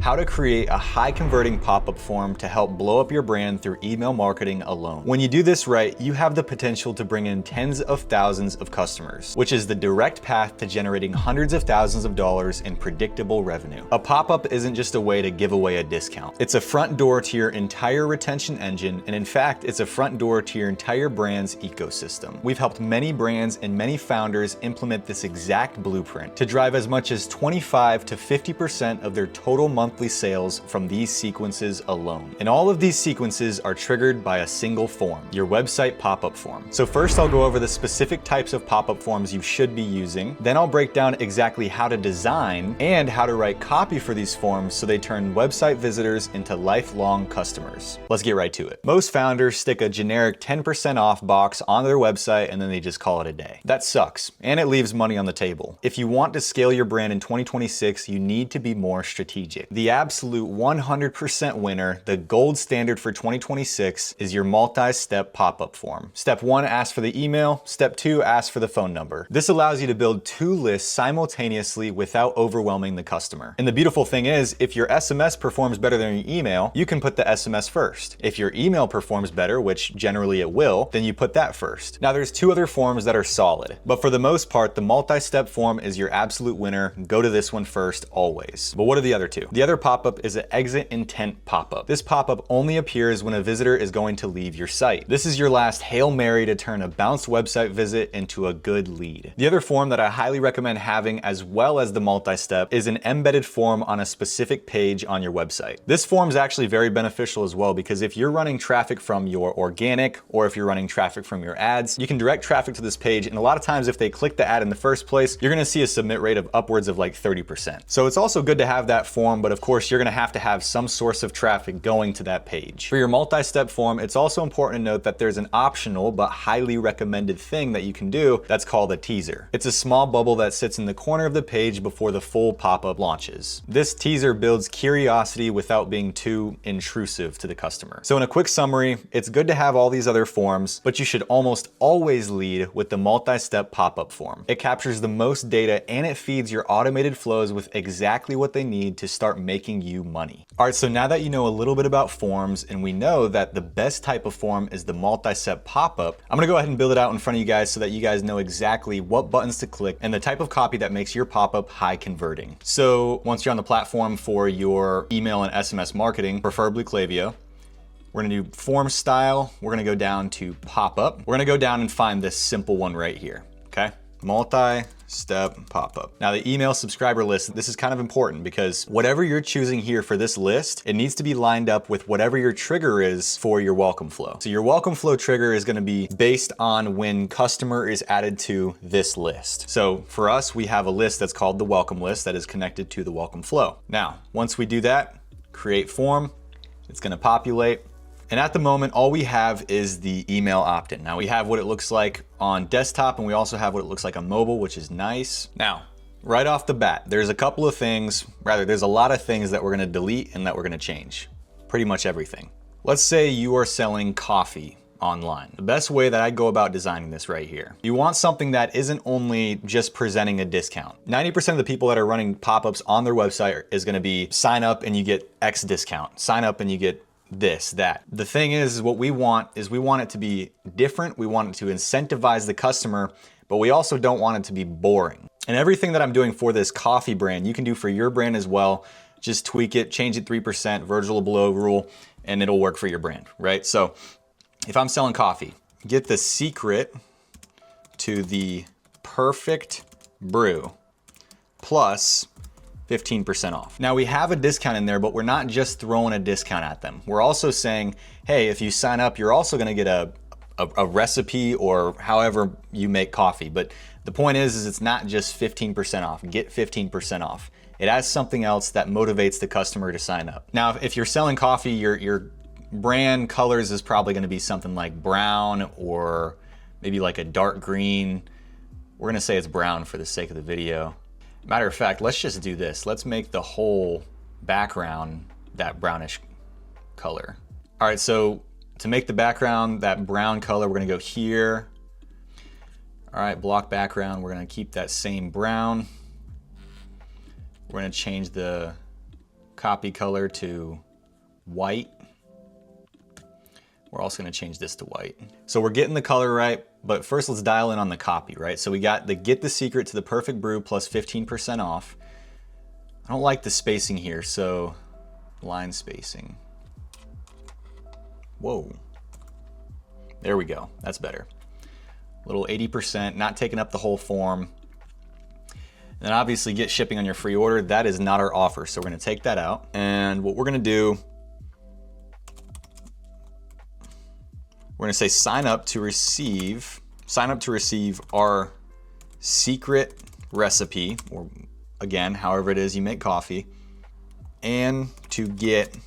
how to create a high converting pop-up form to help blow up your brand through email marketing alone. When you do this right, you have the potential to bring in tens of thousands of customers, which is the direct path to generating hundreds of thousands of dollars in predictable revenue. A pop-up isn't just a way to give away a discount. It's a front door to your entire retention engine, and in fact, it's a front door to your entire brand's ecosystem. We've helped many brands and many founders implement this exact blueprint to drive as much as 25 to 50% of their total monthly sales from these sequences alone. And all of these sequences are triggered by a single form, your website pop-up form. So first I'll go over the specific types of pop-up forms you should be using. Then I'll break down exactly how to design and how to write copy for these forms so they turn website visitors into lifelong customers. Let's get right to it. Most founders stick a generic 10% off box on their website and then they just call it a day. That sucks, and it leaves money on the table. If you want to scale your brand in 2026, you need to be more strategic. The absolute 100% winner, the gold standard for 2026, is your multi-step pop-up form. Step 1 asks for the email. Step 2 asks for the phone number. This allows you to build 2 lists simultaneously without overwhelming the customer. And the beautiful thing is, if your SMS performs better than your email, you can put the SMS first. If your email performs better, which generally it will, then you put that first. Now there's 2 other forms that are solid, but for the most part, the multi-step form is your absolute winner. Go to this one first, always. But what are the other 2? The other pop-up is an exit intent pop-up. This pop-up only appears when a visitor is going to leave your site. This is your last Hail Mary to turn a bounced website visit into a good lead. The other form that I highly recommend having, as well as the multi-step, is an embedded form on a specific page on your website. This form is actually very beneficial as well, because if you're running traffic from your organic, or if you're running traffic from your ads, you can direct traffic to this page, and a lot of times if they click the ad in the first place, you're gonna see a submit rate of upwards of like 30%. So it's also good to have that form, but of course you're gonna have to have some source of traffic going to that page. For your multi-step form, it's also important to note that there's an optional but highly recommended thing that you can do that's called a teaser. It's a small bubble that sits in the corner of the page before the full pop-up launches. This teaser builds curiosity without being too intrusive to the customer. So in a quick summary, it's good to have all these other forms, but you should almost always lead with the multi-step pop-up form. It captures the most data and it feeds your automated flows with exactly what they need to start making you money. All right, so now that you know a little bit about forms and we know that the best type of form is the multi-step pop-up, I'm gonna go ahead and build it out in front of you guys so that you guys know exactly what buttons to click and the type of copy that makes your pop-up high converting. So once you're on the platform for your email and SMS marketing, preferably Klaviyo, we're gonna do form style. We're gonna go down to pop-up. We're gonna go down and find this simple one right here, okay? Multi-step pop-up. Now the email subscriber list, this is kind of important because whatever you're choosing here for this list, it needs to be lined up with whatever your trigger is for your welcome flow. So your welcome flow trigger is gonna be based on when customer is added to this list. So for us, we have a list that's called the welcome list that is connected to the welcome flow. Now, once we do that, create form, it's gonna populate. And at the moment, all we have is the email opt-in. Now we have what it looks like on desktop and we also have what it looks like on mobile, which is nice. Now, right off the bat, there's a couple of things, there's a lot of things that we're gonna delete and that we're gonna change. Pretty much everything. Let's say you are selling coffee online. The best way that I go about designing this right here. You want something that isn't only just presenting a discount. 90% of the people that are running pop-ups on their website is gonna be sign up and you get X discount. Sign up and you get this, that. The thing is what we want it to be different. We want it to incentivize the customer, but we also don't want it to be boring. And everything that I'm doing for this coffee brand, you can do for your brand as well. Just tweak it, change it 3%, Virgil Abloh rule, and it'll work for your brand, right? So if I'm selling coffee, get the secret to the perfect brew plus 15% off. Now we have a discount in there, but we're not just throwing a discount at them. We're also saying, hey, if you sign up, you're also gonna get a recipe or however you make coffee. But the point is it's not just 15% off, get 15% off. It has something else that motivates the customer to sign up. Now, if you're selling coffee, your brand colors is probably gonna be something like brown or maybe like a dark green. We're gonna say it's brown for the sake of the video. Matter of fact, let's just do this. Let's make the whole background that brownish color. All right, so to make the background that brown color, we're gonna go here. All right, block background, we're gonna keep that same brown. We're gonna change the copy color to white. We're also gonna change this to white. So we're getting the color right, but first let's dial in on the copy, right? So we got the get the secret to the perfect brew plus 15% off. I don't like the spacing here, so line spacing. Whoa. There we go, that's better. Little 80%, not taking up the whole form. And then obviously get shipping on your free order. That is not our offer, so we're gonna take that out. And what we're gonna do, we're gonna say sign up to receive our secret recipe, or again, however it is you make coffee, and to get,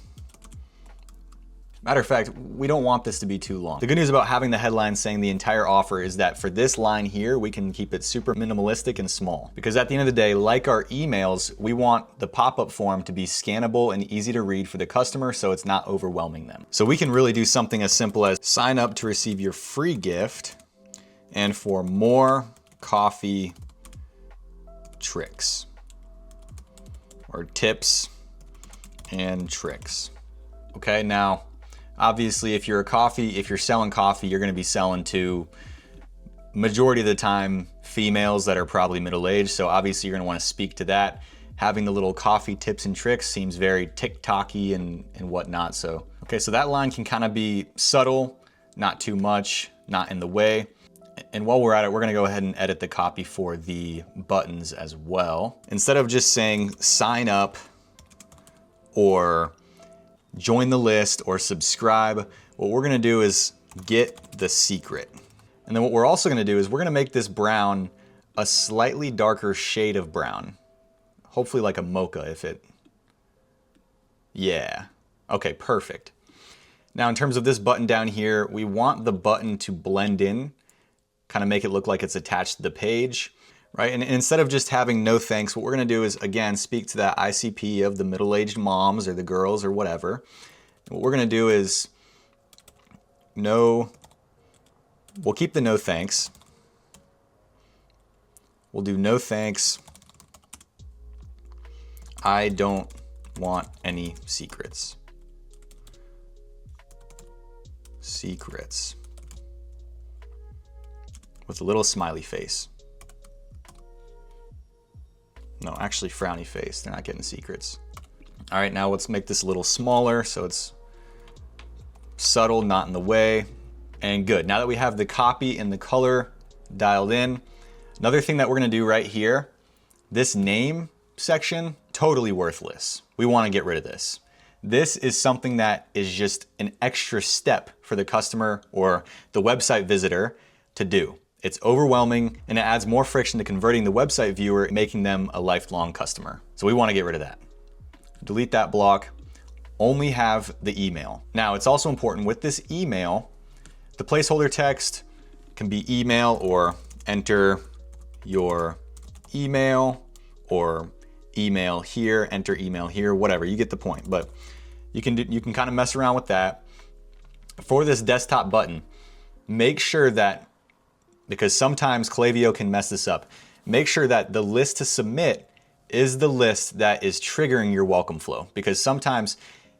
matter of fact, we don't want this to be too long. The good news about having the headline saying the entire offer is that for this line here, we can keep it super minimalistic and small. Because at the end of the day, like our emails, we want the pop-up form to be scannable and easy to read for the customer so it's not overwhelming them. So we can really do something as simple as sign up to receive your free gift and for more coffee tricks or tips and tricks. Okay, now, obviously, if you're selling coffee, you're gonna be selling to, majority of the time, females that are probably middle-aged, so obviously you're gonna wanna speak to that. Having the little coffee tips and tricks seems very TikTok-y and whatnot, so. Okay, so that line can kind of be subtle, not too much, not in the way. And while we're at it, we're gonna go ahead and edit the copy for the buttons as well. Instead of just saying sign up or join the list or subscribe, what we're gonna do is get the secret. And then what we're also gonna do is we're gonna make this brown a slightly darker shade of brown. Hopefully like a mocha yeah. Okay, perfect. Now in terms of this button down here, we want the button to blend in, kind of make it look like it's attached to the page, right? And instead of just having no thanks, what we're gonna do is, again, speak to that ICP of the middle-aged moms or the girls or whatever. What we're gonna do is we'll keep the no thanks. We'll do no thanks. I don't want any secrets. Secrets. With a little smiley face. No, actually frowny face. They're not getting secrets. All right, now let's make this a little smaller so it's subtle, not in the way, and good. Now that we have the copy and the color dialed in, another thing that we're gonna do right here, this name section, totally worthless. We wanna get rid of this. This is something that is just an extra step for the customer or the website visitor to do. It's overwhelming and it adds more friction to converting the website viewer, making them a lifelong customer. So we want to get rid of that. Delete that block, only have the email. Now it's also important with this email, the placeholder text can be email or enter your email or email here, enter email here, whatever, you get the point. But you can kind of mess around with that. For this desktop button, make sure that, because sometimes Klaviyo can mess this up, make sure that the list to submit is the list that is triggering your welcome flow, because sometimes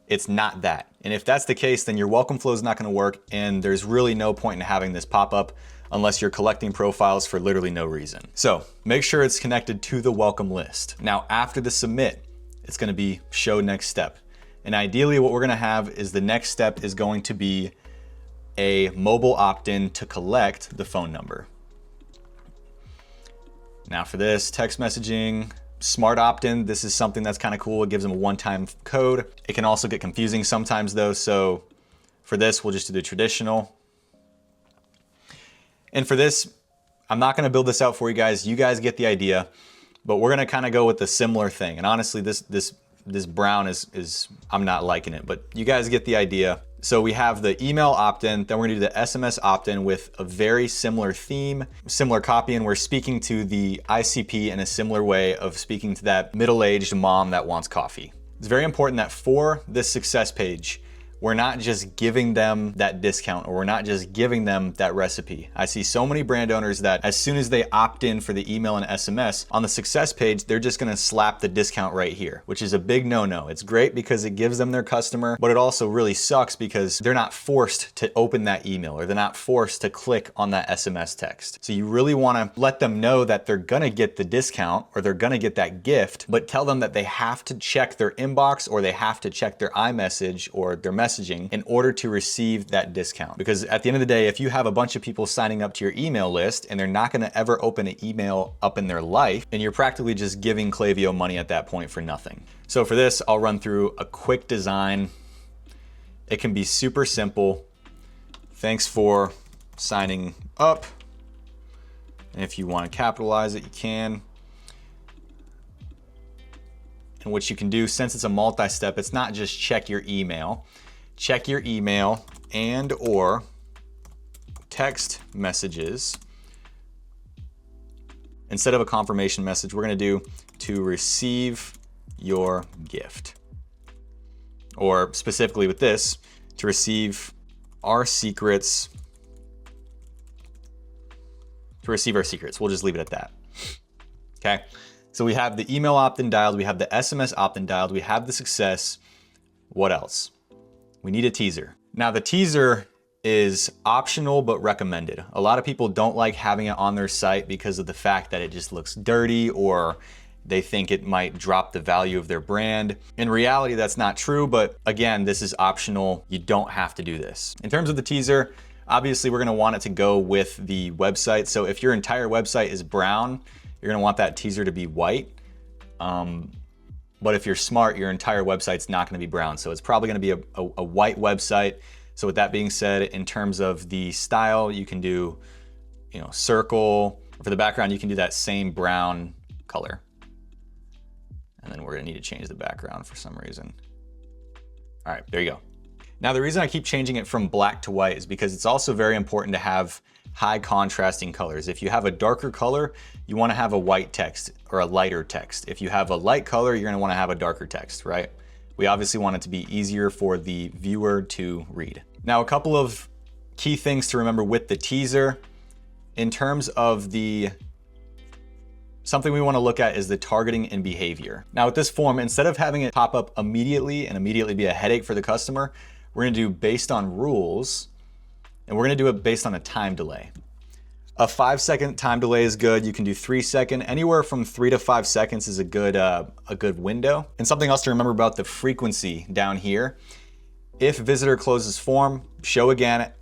it's not that. And if that's the case, then your welcome flow is not gonna work and there's really no point in having this pop up unless you're collecting profiles for literally no reason. So make sure it's connected to the welcome list. Now after the submit, it's gonna be show next step. And ideally what we're gonna have is the next step is going to be a mobile opt-in to collect the phone number. Now for this, text messaging, smart opt-in, this is something that's kind of cool. It gives them a one-time code. It can also get confusing sometimes though, so for this, we'll just do the traditional. And for this, I'm not gonna build this out for you guys. You guys get the idea, but we're gonna kind of go with a similar thing. And honestly, this brown is I'm not liking it, but you guys get the idea. So we have the email opt-in, then we're gonna do the SMS opt-in with a very similar theme, similar copy, and we're speaking to the ICP in a similar way of speaking to that middle-aged mom that wants coffee. It's very important that for this success page, we're not just giving them that discount, or we're not just giving them that recipe. I see so many brand owners that as soon as they opt in for the email and SMS, on the success page, they're just gonna slap the discount right here, which is a big no-no. It's great because it gives them their customer, but it also really sucks because they're not forced to open that email, or they're not forced to click on that SMS text. So you really wanna let them know that they're gonna get the discount, or they're gonna get that gift, but tell them that they have to check their inbox, or they have to check their iMessage or their messaging in order to receive that discount. Because at the end of the day, if you have a bunch of people signing up to your email list and they're not gonna ever open an email up in their life, then you're practically just giving Klaviyo money at that point for nothing. So for this, I'll run through a quick design. It can be super simple. Thanks for signing up. And if you want to capitalize it, you can. And what you can do, since it's a multi-step, it's not just check your email. Check your email and or text messages. Instead of a confirmation message, we're going to do to receive your gift. Or specifically with this, to receive our secrets. To receive our secrets. We'll just leave it at that. Okay. So we have the email opt-in dialed. We have the SMS opt-in dialed. We have the success. What else? We need a teaser. Now the teaser is optional but recommended. A lot of people don't like having it on their site because of the fact that it just looks dirty, or they think it might drop the value of their brand. In reality, that's not true, but again, this is optional. You don't have to do this. In terms of the teaser, obviously we're gonna want it to go with the website. So if your entire website is brown, you're gonna want that teaser to be white. But if you're smart, your entire website's not gonna be brown. So it's probably gonna be a white website. So with that being said, in terms of the style, you can do, circle. For the background, you can do that same brown color. And then we're gonna need to change the background for some reason. All right, there you go. Now the reason I keep changing it from black to white is because it's also very important to have high contrasting colors. If you have a darker color, you wanna have a white text or a lighter text. If you have a light color, you're gonna wanna have a darker text, right? We obviously want it to be easier for the viewer to read. Now, a couple of key things to remember with the teaser. In terms of something we wanna look at is the targeting and behavior. Now with this form, instead of having it pop up immediately and immediately be a headache for the customer, we're gonna do based on rules, and we're gonna do it based on a time delay. A 5-second time delay is good. You can do 3-second. Anywhere from 3 to 5 seconds is a good window. And something else to remember about the frequency down here. If visitor closes form, show again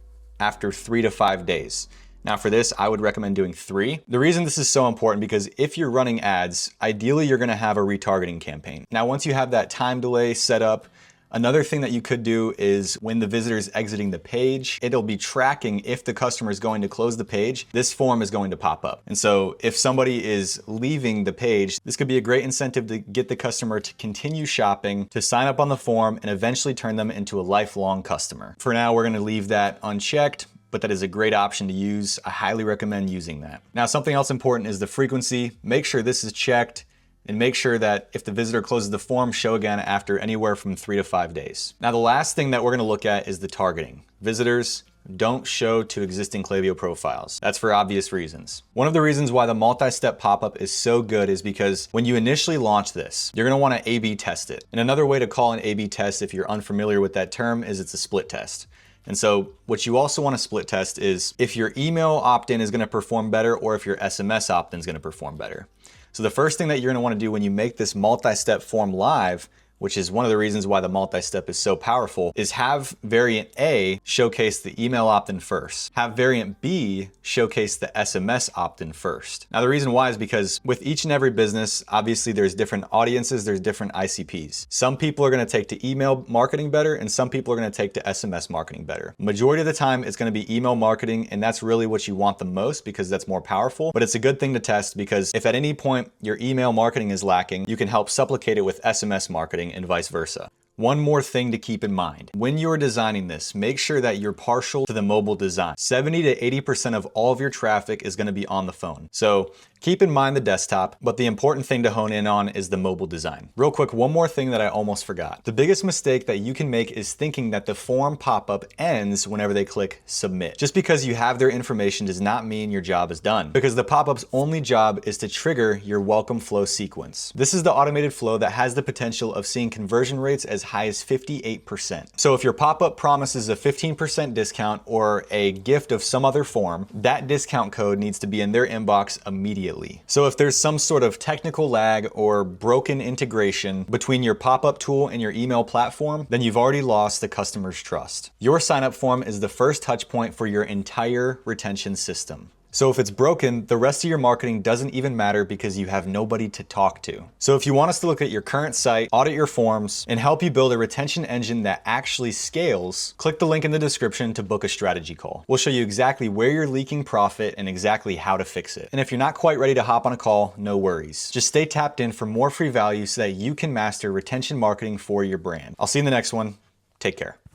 after 3 to 5 days. Now for this, I would recommend doing 3. The reason this is so important because if you're running ads, ideally you're gonna have a retargeting campaign. Now once you have that time delay set up, another thing that you could do is when the visitor is exiting the page, it'll be tracking if the customer is going to close the page, this form is going to pop up. And so if somebody is leaving the page, this could be a great incentive to get the customer to continue shopping, to sign up on the form, and eventually turn them into a lifelong customer. For now, we're gonna leave that unchecked, but that is a great option to use. I highly recommend using that. Now, something else important is the frequency. Make sure this is checked, and make sure that if the visitor closes the form, show again after anywhere from 3 to 5 days. Now, the last thing that we're gonna look at is the targeting. Visitors don't show to existing Klaviyo profiles. That's for obvious reasons. One of the reasons why the multi-step pop-up is so good is because when you initially launch this, you're gonna wanna A/B test it. And another way to call an A/B test, if you're unfamiliar with that term, is it's a split test. And so what you also want to split test is if your email opt-in is going to perform better or if your SMS opt-in is going to perform better. So the first thing that you're going to want to do when you make this multi-step form live, which is one of the reasons why the multi-step is so powerful, is have variant A showcase the email opt-in first. Have variant B showcase the SMS opt-in first. Now the reason why is because with each and every business, obviously there's different audiences, there's different ICPs. Some people are gonna take to email marketing better and some people are gonna take to SMS marketing better. Majority of the time it's gonna be email marketing, and that's really what you want the most because that's more powerful, but it's a good thing to test because if at any point your email marketing is lacking, you can help supplicate it with SMS marketing and vice versa. One more thing to keep in mind. When you're designing this, make sure that you're partial to the mobile design. 70 to 80% of all of your traffic is going to be on the phone. So keep in mind the desktop, but the important thing to hone in on is the mobile design. Real quick, one more thing that I almost forgot. The biggest mistake that you can make is thinking that the form pop-up ends whenever they click submit. Just because you have their information does not mean your job is done, because the pop-up's only job is to trigger your welcome flow sequence. This is the automated flow that has the potential of seeing conversion rates as high as 58%. So if your pop-up promises a 15% discount or a gift of some other form, that discount code needs to be in their inbox immediately. So if there's some sort of technical lag or broken integration between your pop-up tool and your email platform, then you've already lost the customer's trust. Your sign-up form is the first touch point for your entire retention system. So if it's broken, the rest of your marketing doesn't even matter because you have nobody to talk to. So if you want us to look at your current site, audit your forms, and help you build a retention engine that actually scales, click the link in the description to book a strategy call. We'll show you exactly where you're leaking profit and exactly how to fix it. And if you're not quite ready to hop on a call, no worries. Just stay tapped in for more free value so that you can master retention marketing for your brand. I'll see you in the next one. Take care.